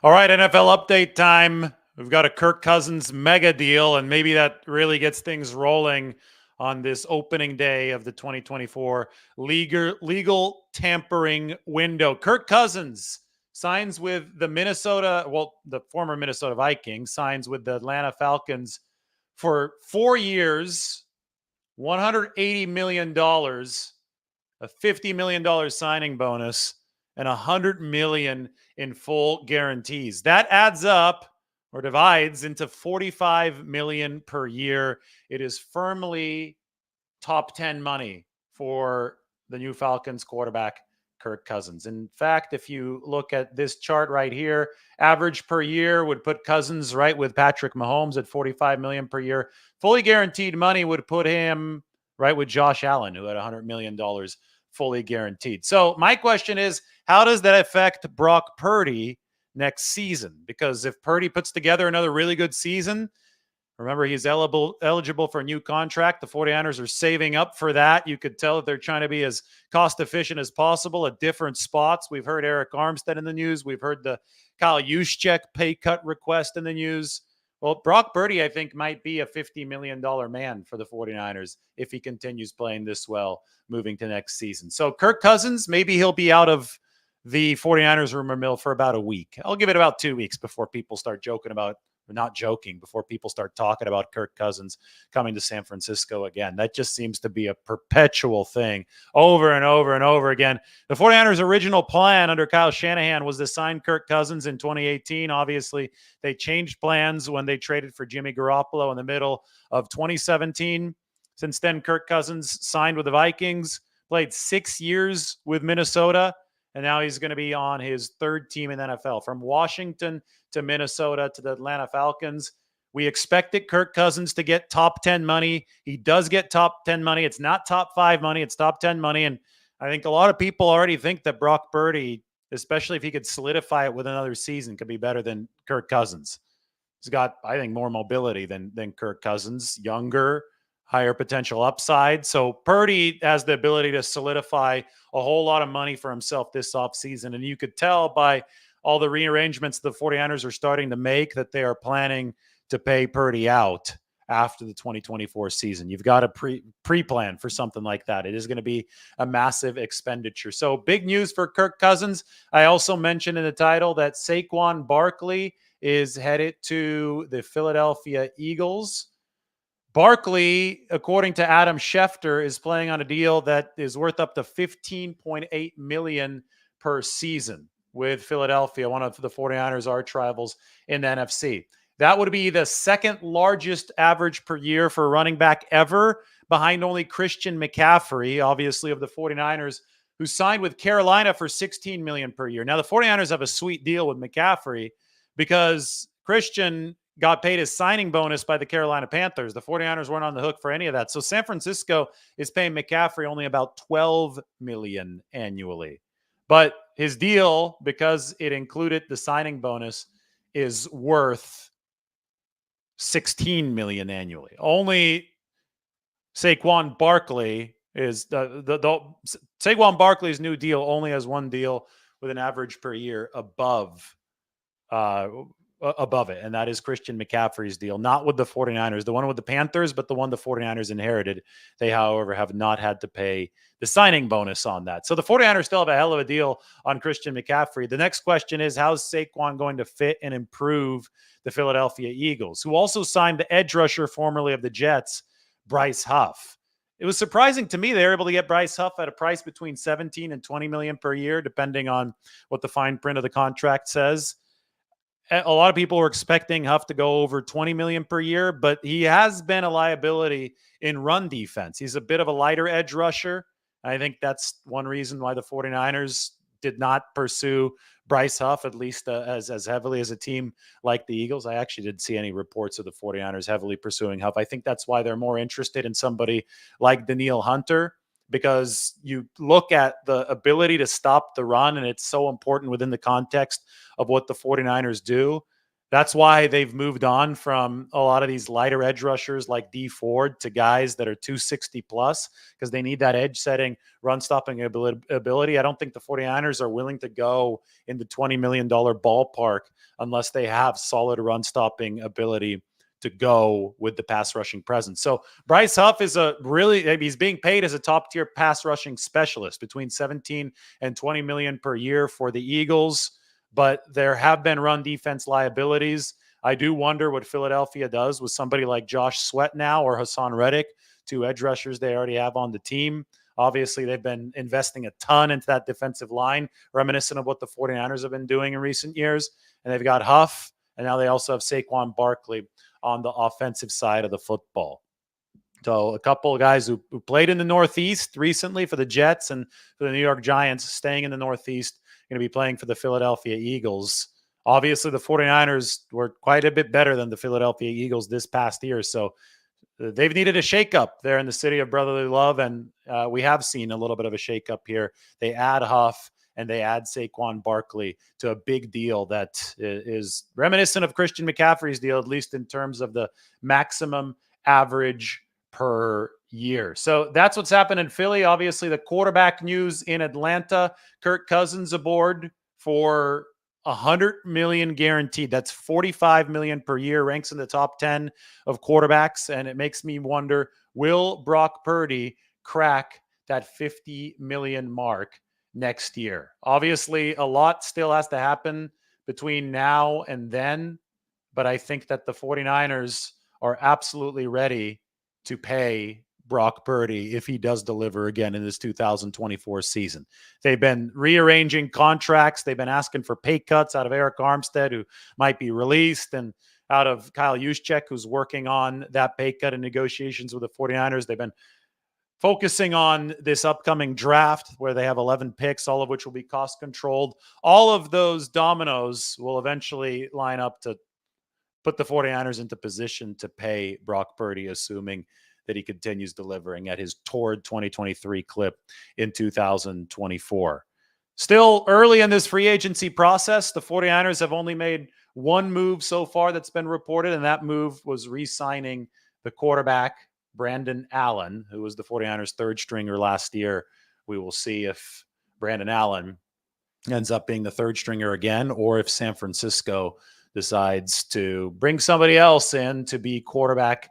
All right, NFL update time. We've got a Kirk Cousins mega deal, and maybe that really gets things rolling on this opening day of the 2024 legal tampering window. Kirk Cousins signs with the former Minnesota Vikings, signs with the Atlanta Falcons for 4 years, $180 million, a $50 million signing bonus, and $100 million in full guarantees. That adds up or divides into $45 million per year. It is firmly top 10 money for the new Falcons quarterback, Kirk Cousins. In fact, if you look at this chart right here, average per year would put Cousins right with Patrick Mahomes at $45 million per year. Fully guaranteed money would put him right with Josh Allen, who had $100 million fully guaranteed. So my question is, how does that affect Brock Purdy next season? Because if Purdy puts together another really good season, remember, he's eligible for a new contract. The 49ers are saving up for that. You could tell that they're trying to be as cost efficient as possible at different spots. We've heard Eric Armstead in the news. We've heard the Kyle Juszczyk pay cut request in the news. Well, Brock Purdy, I think, might be a $50 million man for the 49ers if he continues playing this well moving to next season. So Kirk Cousins, maybe he'll be out of the 49ers rumor mill for about a week. I'll give it about 2 weeks before people start joking about, or not joking, before people start talking about Kirk Cousins coming to San Francisco again. That just seems to be a perpetual thing over and over and over again. The 49ers' original plan under Kyle Shanahan was to sign Kirk Cousins in 2018. Obviously, they changed plans when they traded for Jimmy Garoppolo in the middle of 2017. Since then, Kirk Cousins signed with the Vikings, played 6 years with Minnesota, and now he's going to be on his third team in the NFL. From Washington to Minnesota to the Atlanta Falcons, we expected Kirk Cousins to get top 10 money. He does get top 10 money. It's not top 5 money. It's top 10 money. And I think a lot of people already think that Brock Purdy, especially if he could solidify it with another season, could be better than Kirk Cousins. He's got, I think, more mobility than Kirk Cousins, younger, higher potential upside. So Purdy has the ability to solidify a whole lot of money for himself this offseason. And you could tell by all the rearrangements the 49ers are starting to make that they are planning to pay Purdy out after the 2024 season. You've got to pre-plan for something like that. It is going to be a massive expenditure. So big news for Kirk Cousins. I also mentioned in the title that Saquon Barkley is headed to the Philadelphia Eagles. Barkley, according to Adam Schefter, is playing on a deal that is worth up to $15.8 million per season with Philadelphia, one of the 49ers' arch rivals in the NFC. That would be the second largest average per year for a running back ever, behind only Christian McCaffrey, obviously, of the 49ers, who signed with Carolina for $16 million per year. Now, the 49ers have a sweet deal with McCaffrey because Christian got paid his signing bonus by the Carolina Panthers. The 49ers weren't on the hook for any of that. So San Francisco is paying McCaffrey only about $12 million annually. But his deal, because it included the signing bonus, is worth $16 million annually. Only Saquon Barkley is Saquon Barkley's new deal only has one deal with an average per year above it, and that is Christian McCaffrey's deal, not with the 49ers, the one with the Panthers, but the one the 49ers inherited. They, however, have not had to pay the signing bonus on that. So the 49ers still have a hell of a deal on Christian McCaffrey. The next question is, how's Saquon going to fit and improve the Philadelphia Eagles, who also signed the edge rusher formerly of the Jets, Bryce Huff? It was surprising to me they were able to get Bryce Huff at a price between 17 and 20 million per year, depending on what the fine print of the contract says. A lot of people were expecting Huff to go over 20 million per year, but he has been a liability in run defense. He's a bit of a lighter edge rusher. I think that's one reason why the 49ers did not pursue Bryce Huff, at least as heavily as a team like the Eagles. I actually didn't see any reports of the 49ers heavily pursuing Huff. I think that's why they're more interested in somebody like Danielle Hunter, because you look at the ability to stop the run, and it's so important within the context of what the 49ers do. That's why they've moved on from a lot of these lighter edge rushers like D Ford to guys that are 260 plus, because they need that edge setting, run stopping ability. I don't think the 49ers are willing to go in the $20 million ballpark unless they have solid run stopping ability to go with the pass rushing presence. So Bryce Huff is he's being paid as a top tier pass rushing specialist, between 17 and 20 million per year for the Eagles. But there have been run defense liabilities. I do wonder what Philadelphia does with somebody like Josh Sweat now, or Hassan Reddick, two edge rushers they already have on the team. Obviously, they've been investing a ton into that defensive line, reminiscent of what the 49ers have been doing in recent years. And they've got Huff, and now they also have Saquon Barkley on the offensive side of the football. So a couple of guys who played in the Northeast recently for the Jets and for the New York Giants, staying in the Northeast, going to be playing for the Philadelphia Eagles. Obviously, the 49ers were quite a bit better than the Philadelphia Eagles this past year. So they've needed a shakeup there in the city of brotherly love. And we have seen a little bit of a shakeup here. They add Huff and they add Saquon Barkley to a big deal that is reminiscent of Christian McCaffrey's deal, at least in terms of the maximum average per year. So that's what's happened in Philly. Obviously, the quarterback news in Atlanta: Kirk Cousins aboard for $100 million guaranteed. That's $45 million per year, ranks in the top 10 of quarterbacks. And it makes me wonder, will Brock Purdy crack that $50 million mark next year? Obviously, a lot still has to happen between now and then, but I think that the 49ers are absolutely ready to pay Brock Purdy if he does deliver again in this 2024 season. They've been rearranging contracts. They've been asking for pay cuts out of Eric Armstead, who might be released, and out of Kyle Juszczyk, who's working on that pay cut in negotiations with the 49ers. They've been focusing on this upcoming draft where they have 11 picks, all of which will be cost controlled. All of those dominoes will eventually line up to put the 49ers into position to pay Brock Purdy, assuming that he continues delivering at his torrid 2023 clip in 2024. Still early in this free agency process. The 49ers have only made one move so far that's been reported, and that move was re-signing the quarterback, Brandon Allen, who was the 49ers' third stringer last year. We will see if Brandon Allen ends up being the third stringer again, or if San Francisco decides to bring somebody else in to be quarterback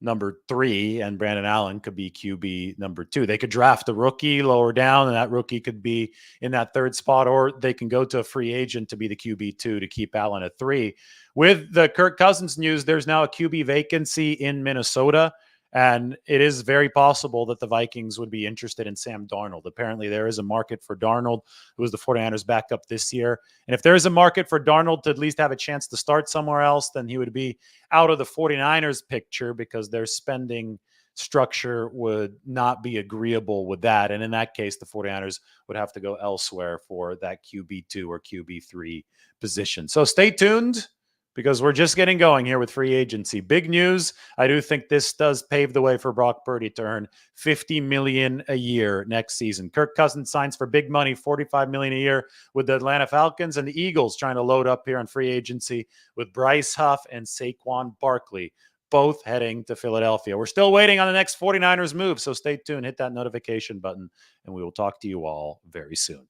number 3, and Brandon Allen could be QB number 2. They could draft a rookie lower down, and that rookie could be in that third spot, or they can go to a free agent to be the QB 2 to keep Allen at 3. With the Kirk Cousins news, there's now a QB vacancy in Minnesota, and it is very possible that the Vikings would be interested in Sam Darnold. Apparently, there is a market for Darnold, who was the 49ers backup this year. And if there is a market for Darnold to at least have a chance to start somewhere else, then he would be out of the 49ers picture, because their spending structure would not be agreeable with that. And in that case, the 49ers would have to go elsewhere for that QB2 or QB3 position. So stay tuned, because we're just getting going here with free agency. Big news. I do think this does pave the way for Brock Purdy to earn $50 million a year next season. Kirk Cousins signs for big money, $45 million a year with the Atlanta Falcons, and the Eagles trying to load up here on free agency with Bryce Huff and Saquon Barkley, both heading to Philadelphia. We're still waiting on the next 49ers move, so stay tuned. Hit that notification button, and we will talk to you all very soon.